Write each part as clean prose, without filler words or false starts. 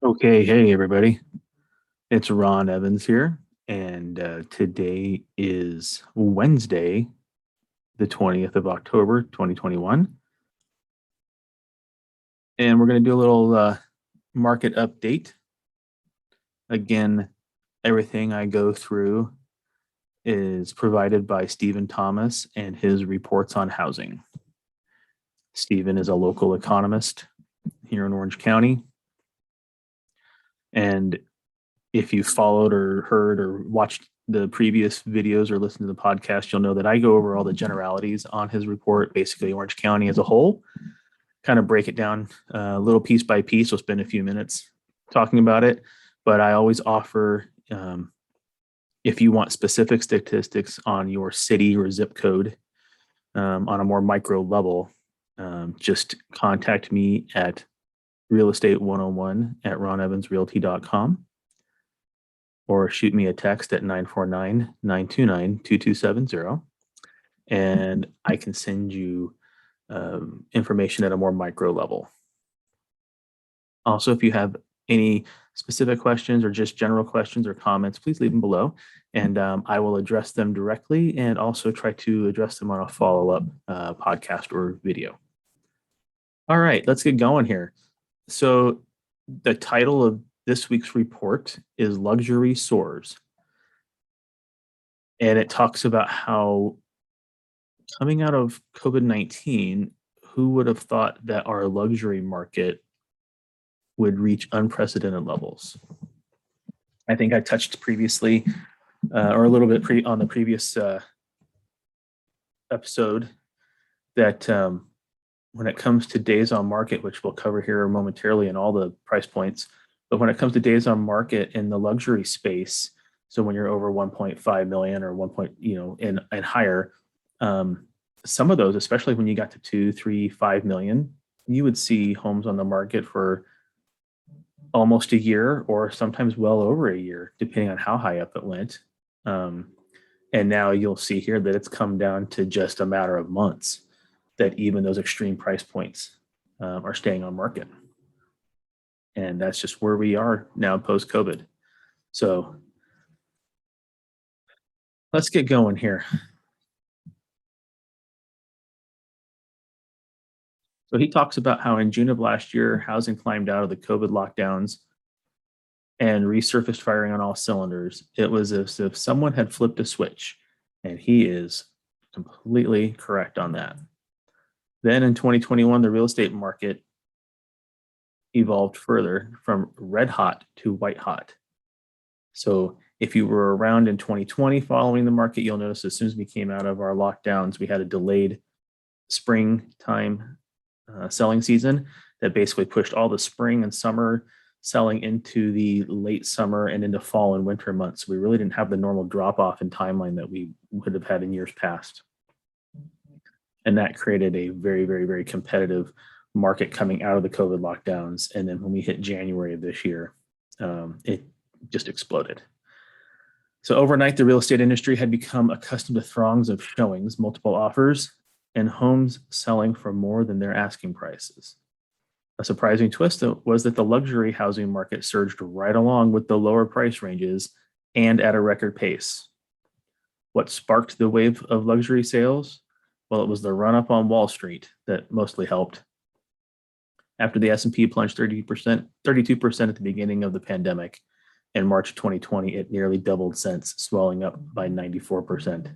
Okay, hey everybody. It's Ron Evans here, and today is Wednesday, the 20th of October, 2021. And we're going to do a little market update. Again, everything I go through is provided by Stephen Thomas and his reports on housing. Stephen is a local economist here in Orange County. And if you followed or heard or watched the previous videos or listened to the podcast, you'll know that I go over all the generalities on his report, basically Orange County as a whole, kind of break it down a little piece by piece. We'll spend a few minutes talking about it, but I always offer, if you want specific statistics on your city or zip code on a more micro level, just contact me at realestate101@ronevansrealty.com. or shoot me a text at 949-929-2270. And I can send you information at a more micro level. Also, if you have any specific questions or just general questions or comments, please leave them below and I will address them directly and also try to address them on a follow-up podcast or video. All right, let's get going here. So the title of this week's report is Luxury Soars. And it talks about how coming out of COVID-19, who would have thought that our luxury market would reach unprecedented levels? I think I touched previously, or a little bit on the previous episode, that when it comes to days on market, which we'll cover here momentarily in all the price points, but when it comes to days on market in the luxury space, so when you're over 1.5 million or 1. And higher, some of those, especially when you got to 2, 3, 5 million, you would see homes on the market for almost a year or sometimes well over a year, depending on how high up it went. And now you'll see here that it's come down to just a matter of months that even those extreme price points are staying on market. And that's just where we are now post-COVID. So let's get going here. So he talks about how in June of last year, housing climbed out of the COVID lockdowns and resurfaced firing on all cylinders. It was as if someone had flipped a switch, and he is completely correct on that. Then in 2021, the real estate market evolved further from red hot to white hot. So if you were around in 2020 following the market, you'll notice as soon as we came out of our lockdowns, we had a delayed springtime selling season that basically pushed all the spring and summer selling into the late summer and into fall and winter months. So we really didn't have the normal drop off in timeline that we would have had in years past. And that created a very, very, very competitive market coming out of the COVID lockdowns. And then when we hit January of this year, it just exploded. So overnight, the real estate industry had become accustomed to throngs of showings, multiple offers, and homes selling for more than their asking prices. A surprising twist was that the luxury housing market surged right along with the lower price ranges and at a record pace. What sparked the wave of luxury sales? Well, it was the run up on Wall Street that mostly helped. After the S&P plunged 32% at the beginning of the pandemic, in March of 2020, it nearly doubled since, swelling up by 94%.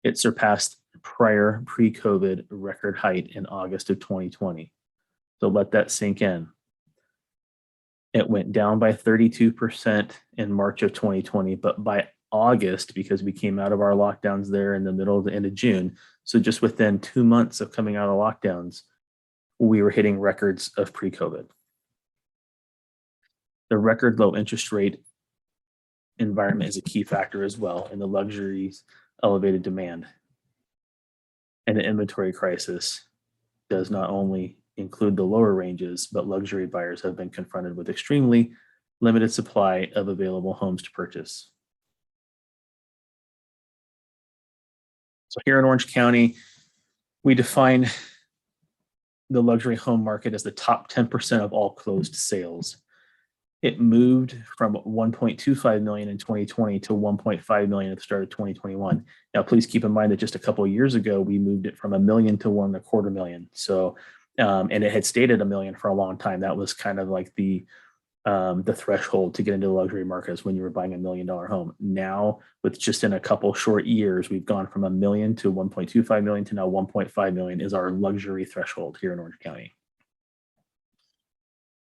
It surpassed prior pre-COVID record height in August of 2020. So let that sink in. It went down by 32% in March of 2020, but by August, because we came out of our lockdowns there in the middle of the end of June, so just within 2 months of coming out of lockdowns, we were hitting records of pre-COVID. The record low interest rate environment is a key factor as well in the luxuries elevated demand. And the inventory crisis does not only include the lower ranges, but luxury buyers have been confronted with extremely limited supply of available homes to purchase. So here in Orange County, We define the luxury home market as the top 10% of all closed sales. It moved from 1.25 million in 2020 to 1.5 million at the start of 2021. Now, please keep in mind that just a couple of years ago, we moved it from a million to 1.25 million. So, and it had stayed at a million for a long time. That was kind of like the threshold to get into the luxury markets when you were buying $1 million home. Now, with just in a couple short years, we've gone from a million to 1.25 million to now 1.5 million is our luxury threshold here in Orange County.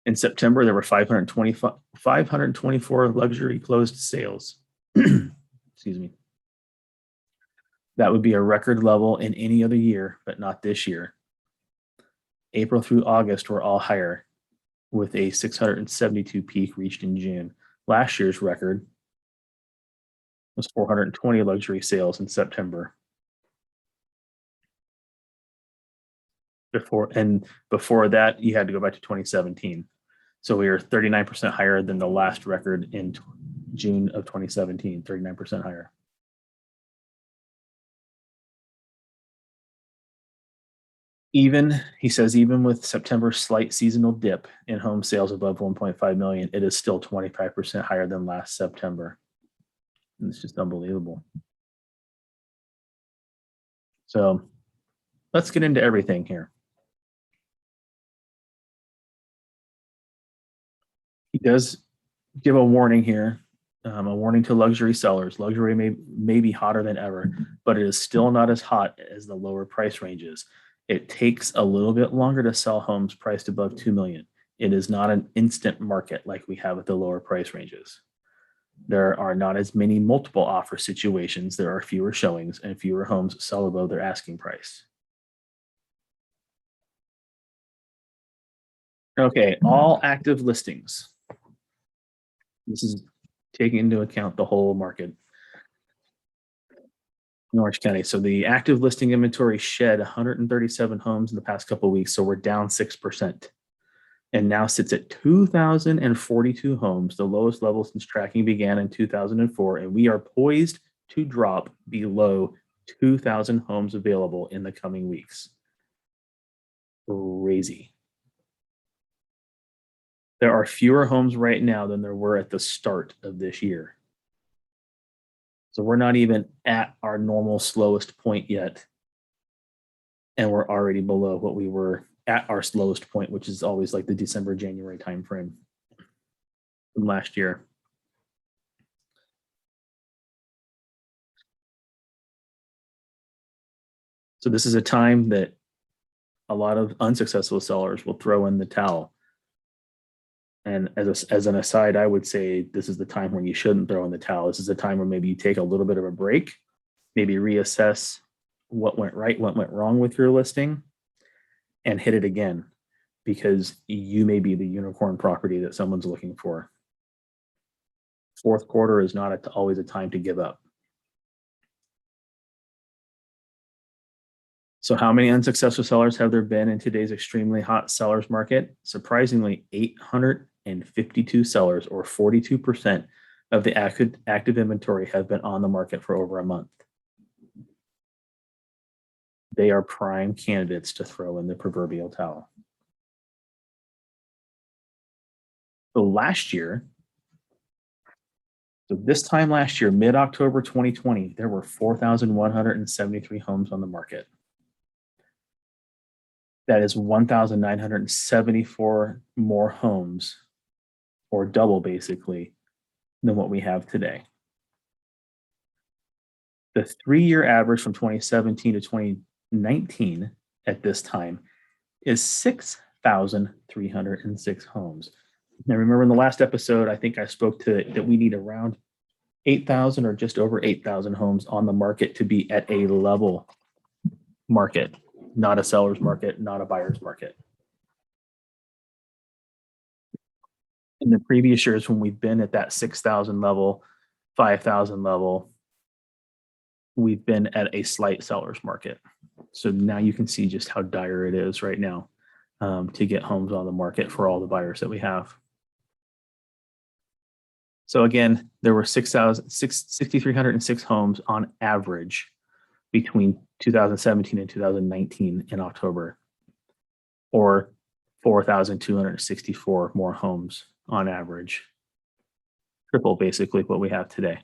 In September, there were 524 luxury closed sales. Excuse me. That would be a record level in any other year, but not this year. April through August were all higher, with a 672 peak reached in June. Last year's record was 420 luxury sales in September. Before that, you had to go back to 2017. So we are 39% higher than the last record in June of 2017, 39% higher. He says, even with September's slight seasonal dip in home sales above 1.5 million, it is still 25% higher than last September. And it's just unbelievable. So let's get into everything here. He does give a warning here, a warning to luxury sellers. Luxury may be hotter than ever, but it is still not as hot as the lower price ranges. It takes a little bit longer to sell homes priced above 2 million. It is not an instant market like we have at the lower price ranges. There are not as many multiple offer situations. There are fewer showings and fewer homes sell above their asking price. Okay, all active listings. This is taking into account the whole market in Orange County. So the active listing inventory shed 137 homes in the past couple of weeks. So we're down 6% and now sits at 2,042 homes, the lowest level since tracking began in 2004. And we are poised to drop below 2,000 homes available in the coming weeks. Crazy. There are fewer homes right now than there were at the start of this year. So we're not even at our normal slowest point yet. And we're already below what we were at our slowest point, which is always like the December, January timeframe from last year. So this is a time that a lot of unsuccessful sellers will throw in the towel. And as an aside, I would say this is the time when you shouldn't throw in the towel. This is a time where maybe you take a little bit of a break, maybe reassess what went right, what went wrong with your listing, and hit it again, because you may be the unicorn property that someone's looking for. Fourth quarter is not always a time to give up. So how many unsuccessful sellers have there been in today's extremely hot sellers market? Surprisingly, 852 sellers, or 42% of the active inventory, have been on the market for over a month. They are prime candidates to throw in the proverbial towel. So last year, so this time last year, mid-October 2020, there were 4,173 homes on the market. That is 1,974 more homes, or double basically, than what we have today. The 3-year average from 2017 to 2019 at this time is 6,306 homes. Now, remember in the last episode, I think I spoke to it, that we need around 8,000 or just over 8,000 homes on the market to be at a level market, not a seller's market, not a buyer's market. In the previous years, when we've been at that 6,000 level, 5,000 level, we've been at a slight seller's market. So now you can see just how dire it is right now to get homes on the market for all the buyers that we have. So again, there were 6,306 homes on average between 2017 and 2019 in October, or 4,264 more homes on average, triple basically what we have today.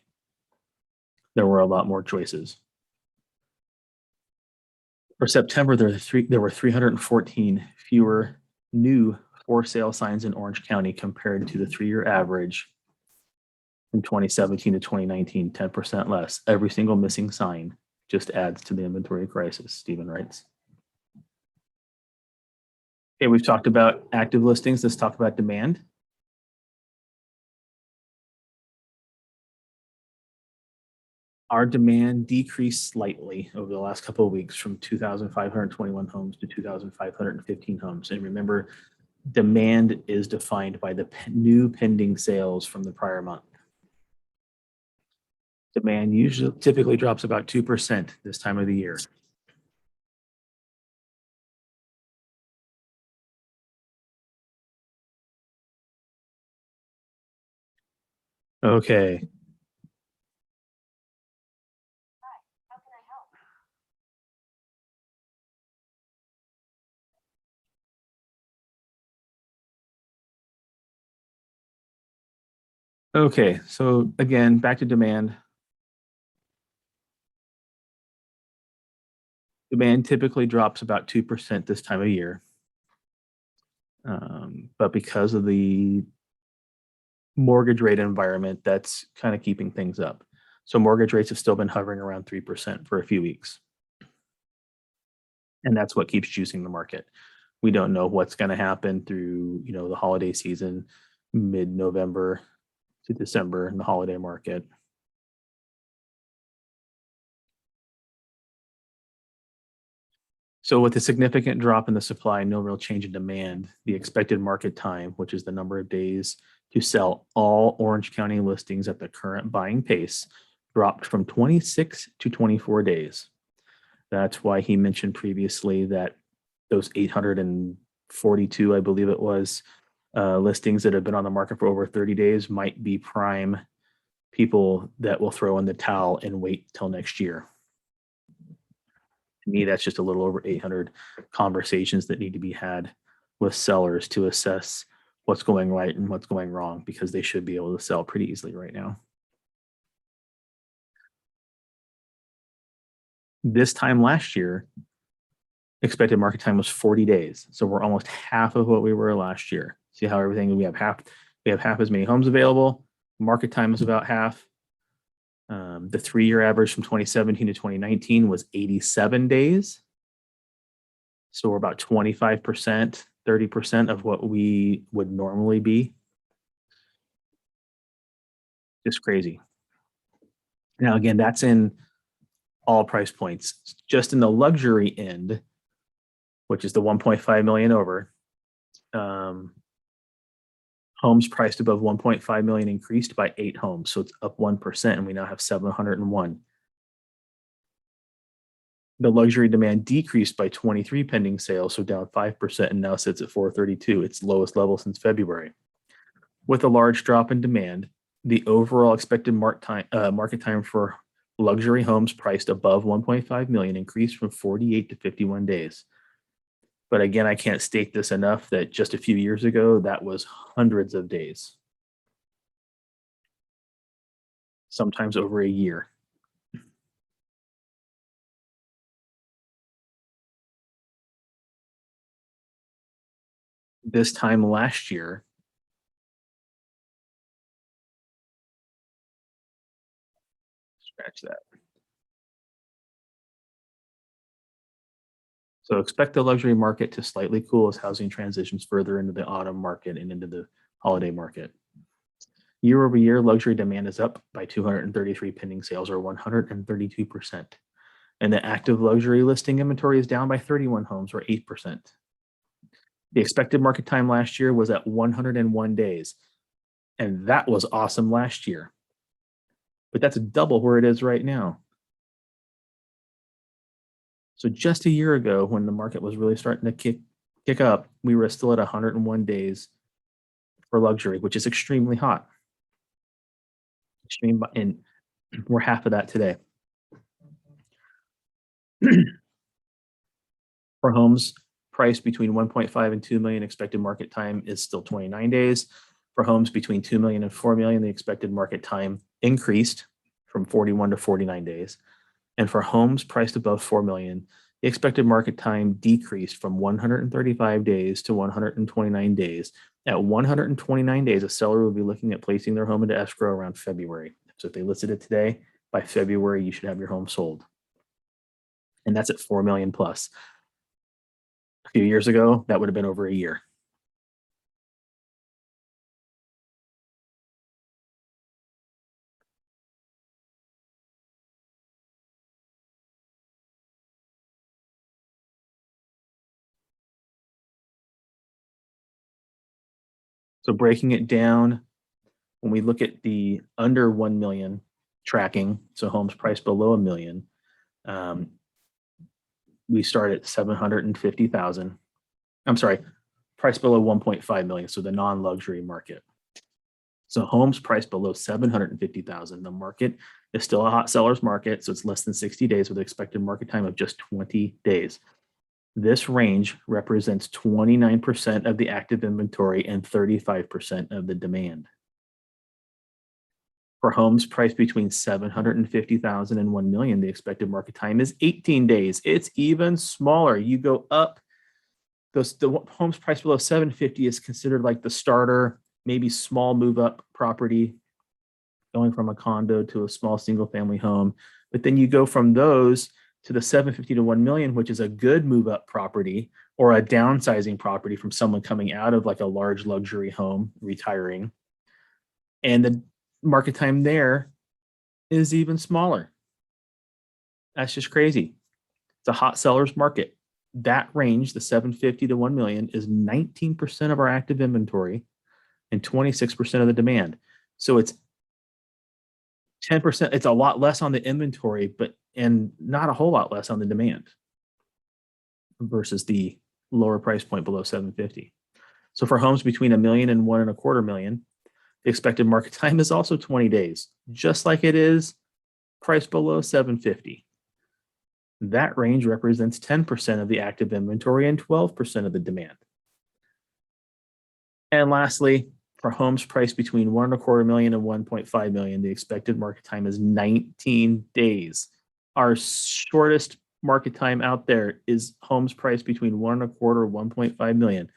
There were a lot more choices. For September, there were 314 fewer new for sale signs in Orange County compared to the 3-year average from 2017 to 2019, 10% less. Every single missing sign just adds to the inventory crisis, Stephen writes. Okay, we've talked about active listings. Let's talk about demand. Our demand decreased slightly over the last couple of weeks from 2,521 homes to 2,515 homes. And remember, demand is defined by the new pending sales from the prior month. Demand typically drops about 2% this time of the year. Okay. Okay, so again, back to demand. Demand typically drops about 2% this time of year. But because of the mortgage rate environment, that's kind of keeping things up. So mortgage rates have still been hovering around 3% for a few weeks. And that's what keeps juicing the market. We don't know what's going to happen through, the holiday season, mid-November to December in the holiday market. So with a significant drop in the supply, no real change in demand, the expected market time, which is the number of days to sell all Orange County listings at the current buying pace, dropped from 26 to 24 days. That's why he mentioned previously that those 842, I believe it was, listings that have been on the market for over 30 days might be prime people that will throw in the towel and wait till next year. To me, that's just a little over 800 conversations that need to be had with sellers to assess what's going right and what's going wrong, because they should be able to sell pretty easily right now. This time last year, expected market time was 40 days. So we're almost half of what we were last year. See how everything, we have half as many homes available. Market time is about half. The 3-year average from 2017 to 2019 was 87 days. So we're about 25%, 30% of what we would normally be. Just crazy. Now, again, that's in all price points. Just in the luxury end, which is the 1.5 million over, homes priced above 1.5 million increased by 8 homes. So it's up 1%, and we now have 701. The luxury demand decreased by 23 pending sales, so down 5%, and now sits at 432, its lowest level since February. With a large drop in demand, the overall expected market time for luxury homes priced above 1.5 million increased from 48 to 51 days. But again, I can't state this enough that just a few years ago, that was hundreds of days, sometimes over a year. This time last year, scratch that. So expect the luxury market to slightly cool as housing transitions further into the autumn market and into the holiday market. Year over year, luxury demand is up by 233 pending sales, or 132%. And the active luxury listing inventory is down by 31 homes, or 8%. The expected market time last year was at 101 days. And that was awesome last year. But that's double where it is right now. So just a year ago, when the market was really starting to kick up, we were still at 101 days for luxury, which is extremely hot. And we're half of that today. For homes priced between 1.5 and 2 million, expected market time is still 29 days. For homes between 2 million and 4 million, the expected market time increased from 41 to 49 days. And for homes priced above 4 million, the expected market time decreased from 135 days to 129 days. At 129 days, a seller will be looking at placing their home into escrow around February. So if they listed it today, by February, you should have your home sold. And that's at 4 million plus. A few years ago, that would have been over a year. So breaking it down, when we look at the under 1 million tracking, so homes priced below a million, um, we start at 750,000. I'm sorry, price below 1.5 million, so the non-luxury market. So homes priced below 750,000. The market is still a hot seller's market, so it's less than 60 days with an expected market time of just 20 days. This range represents 29% of the active inventory and 35% of the demand. For homes priced between 750,000 and 1 million, the expected market time is 18 days. It's even smaller. You go up, the homes priced below 750 is considered like the starter, maybe small move up property, going from a condo to a small single family home. But then you go from those to the 750 to 1 million, which is a good move up property or a downsizing property from someone coming out of like a large luxury home, retiring. And the market time there is even smaller. That's just crazy. It's a hot seller's market. That range, the 750 to 1 million, is 19% of our active inventory and 26% of the demand. So it's 10%. It's a lot less on the inventory, but and not a whole lot less on the demand versus the lower price point below 750. So for homes between a million and 1.25 million, the expected market time is also 20 days, just like it is priced below 750. That range represents 10% of the active inventory and 12% of the demand. And lastly, for homes priced between 1.25 million and 1.5 million, the expected market time is 19 days. Our shortest market time out there is homes priced between 1.25 and 1.5 million.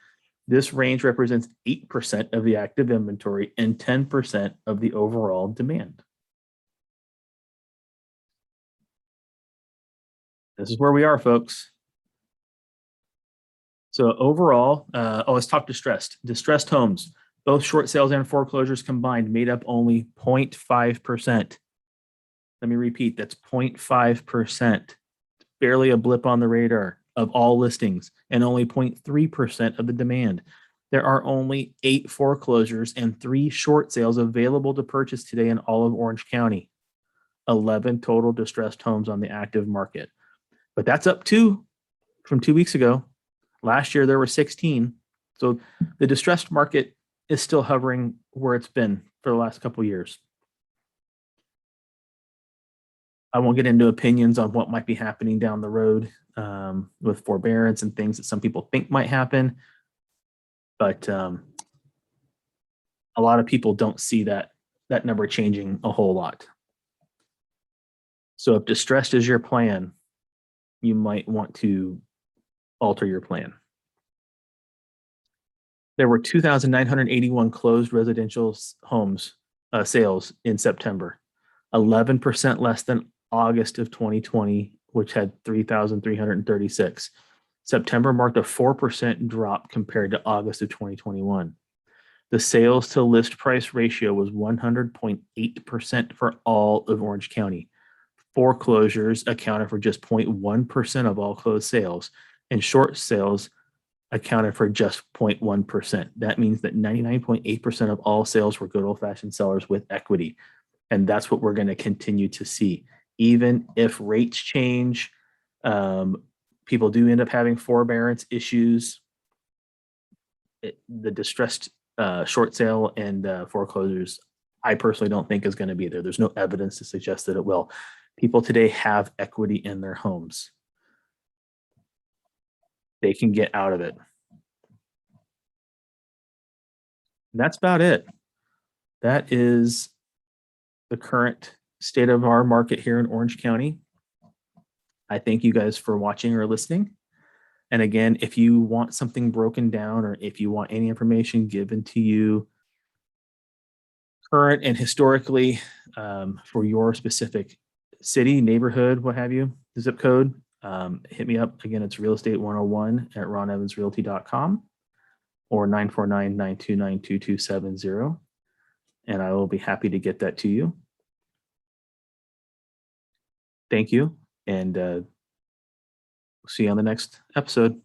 This range represents 8% of the active inventory and 10% of the overall demand. This is where we are, folks. So overall, let's talk distressed. Distressed homes, both short sales and foreclosures combined, made up only 0.5%. Let me repeat, that's 0.5%. Barely a blip on the radar of all listings and only 0.3% of the demand. There are only 8 foreclosures and 3 short sales available to purchase today in all of Orange County. 11 total distressed homes on the active market. But that's up 2 from 2 weeks ago. Last year, there were 16. So the distressed market is still hovering where it's been for the last couple of years. I won't get into opinions on what might be happening down the road with forbearance and things that some people think might happen. But a lot of people don't see that number changing a whole lot. So if distressed is your plan, you might want to alter your plan. There were 2,981 closed residential homes sales in September, 11% less than August of 2020, which had 3,336. September marked a 4% drop compared to August of 2021. The sales to list price ratio was 100.8% for all of Orange County. Foreclosures accounted for just 0.1% of all closed sales, and short sales accounted for just 0.1%. That means that 99.8% of all sales were good old-fashioned sellers with equity. And that's what we're going to continue to see. Even if rates change, people do end up having forbearance issues. The distressed short sale and foreclosures, I personally don't think is going to be there. There's no evidence to suggest that it will. People today have equity in their homes. they can get out of it. And that's about it. That is the current state of our market here in Orange County. I thank you guys for watching or listening. And again, if you want something broken down or if you want any information given to you current and historically for your specific city, neighborhood, what have you, the zip code, hit me up. Again, it's real estate 101 at ronevansrealty.com or 949-929-2270. And I will be happy to get that to you. Thank you. And see you on the next episode.